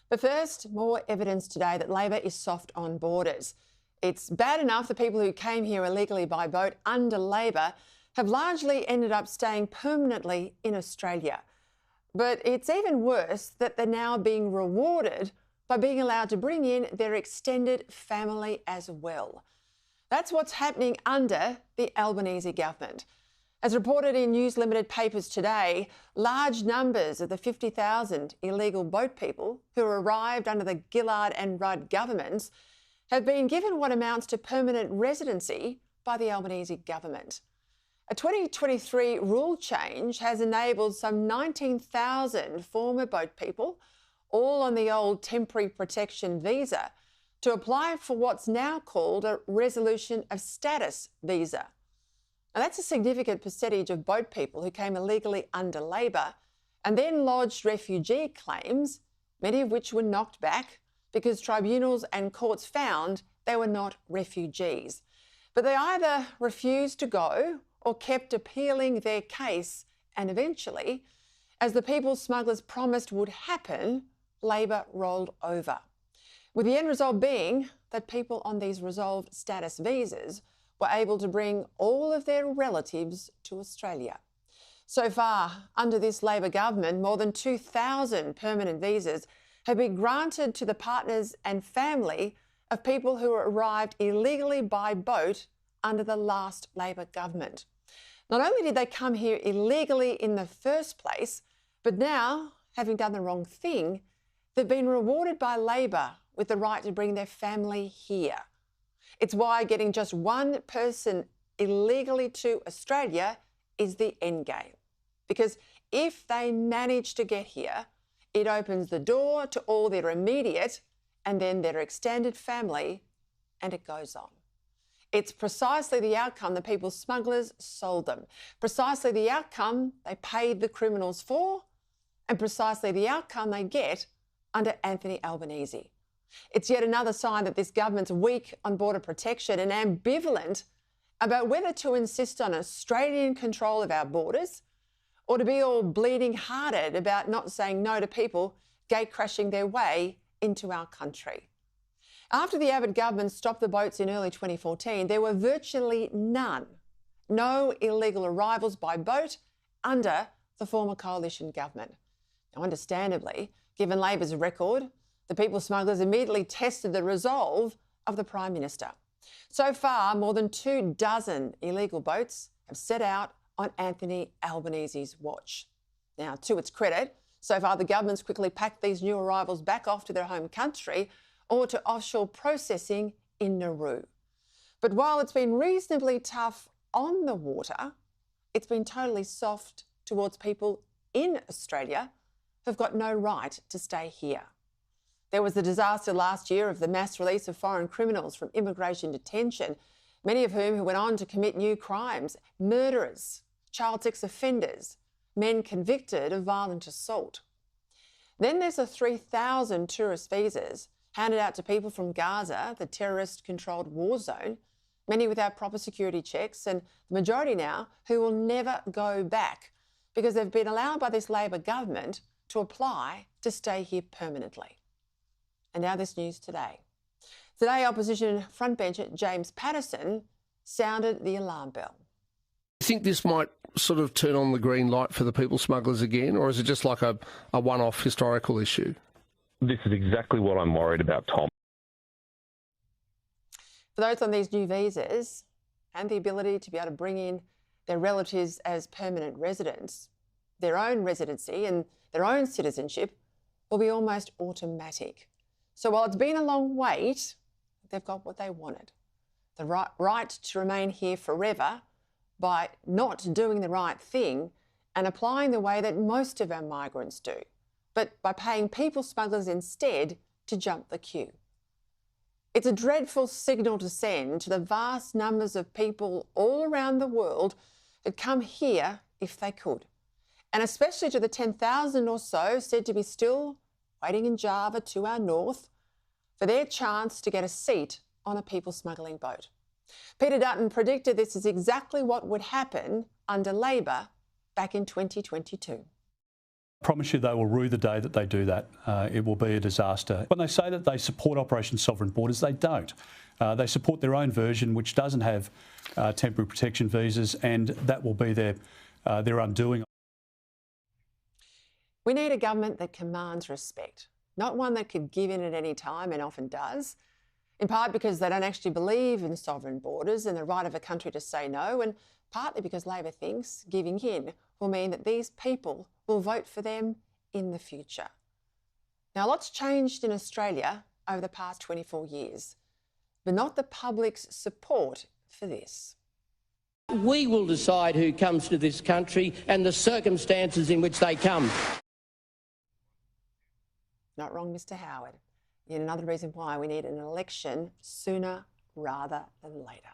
But first, more evidence today that Labor is soft on borders. It's bad enough that people who came here illegally by boat under Labor have largely ended up staying permanently in Australia. But it's even worse that they're now being rewarded by being allowed to bring in their extended family as well. That's what's happening under the Albanese government. As reported in News Limited papers today, large numbers of the 50,000 illegal boat people who arrived under the Gillard and Rudd governments have been given what amounts to permanent residency by the Albanese government. A 2023 rule change has enabled some 19,000 former boat people, all on the old temporary protection visa, to apply for what's now called a resolution of status visa. Now, that's a significant percentage of boat people who came illegally under Labor and then lodged refugee claims, many of which were knocked back because tribunals and courts found they were not refugees. But they either refused to go or kept appealing their case, and eventually, as the people smugglers promised would happen, Labor rolled over, with the end result being that people on these resolved status visas were able to bring all of their relatives to Australia. So far, under this Labor government, more than 2,000 permanent visas have been granted to the partners and family of people who arrived illegally by boat under the last Labor government. Not only did they come here illegally in the first place, but now, having done the wrong thing, they've been rewarded by Labor with the right to bring their family here. It's why getting just one person illegally to Australia is the end game. Because if they manage to get here, it opens the door to all their immediate and then their extended family, and it goes on. It's precisely the outcome the people smugglers sold them, precisely the outcome they paid the criminals for, and precisely the outcome they get under Anthony Albanese. It's yet another sign that this government's weak on border protection and ambivalent about whether to insist on Australian control of our borders or to be all bleeding-hearted about not saying no to people gate-crashing their way into our country. After the Abbott government stopped the boats in early 2014, there were virtually no illegal arrivals by boat under the former coalition government. Now, understandably, given Labor's record, the people smugglers immediately tested the resolve of the Prime Minister. So far, more than 24 illegal boats have set out on Anthony Albanese's watch. Now, to its credit, so far the government's quickly packed these new arrivals back off to their home country or to offshore processing in Nauru. But while it's been reasonably tough on the water, it's been totally soft towards people in Australia who've got no right to stay here. There was the disaster last year of the mass release of foreign criminals from immigration detention, many of whom who went on to commit new crimes, murderers, child sex offenders, men convicted of violent assault. Then there's the 3,000 tourist visas handed out to people from Gaza, the terrorist-controlled war zone, many without proper security checks, and the majority now who will never go back because they've been allowed by this Labor government to apply to stay here permanently. And now this news today. Today, opposition frontbencher James Paterson sounded the alarm bell. Do you think this might sort of turn on the green light for the people smugglers again, or is it just like a one-off historical issue? This is exactly what I'm worried about, Tom. For those on these new visas and the ability to be able to bring in their relatives as permanent residents, their own residency and their own citizenship will be almost automatic. So while it's been a long wait, they've got what they wanted. The right to remain here forever by not doing the right thing and applying the way that most of our migrants do, but by paying people smugglers instead to jump the queue. It's a dreadful signal to send to the vast numbers of people all around the world that come here if they could, and especially to the 10,000 or so said to be still waiting in Java to our north for their chance to get a seat on a people smuggling boat. Peter Dutton predicted this is exactly what would happen under Labor back in 2022. Promise you they will rue the day that they do that. It will be a disaster. When they say that they support Operation Sovereign Borders, they don't. They support their own version, which doesn't have temporary protection visas, and that will be their undoing. We need a government that commands respect, not one that could give in at any time and often does, in part because they don't actually believe in sovereign borders and the right of a country to say no, and partly because Labor thinks giving in will mean that these people will vote for them in the future. Now, lots changed in Australia over the past 24 years, but not the public's support for this. We will decide who comes to this country and the circumstances in which they come. Not wrong, Mr. Howard. Yet another reason why we need an election sooner rather than later.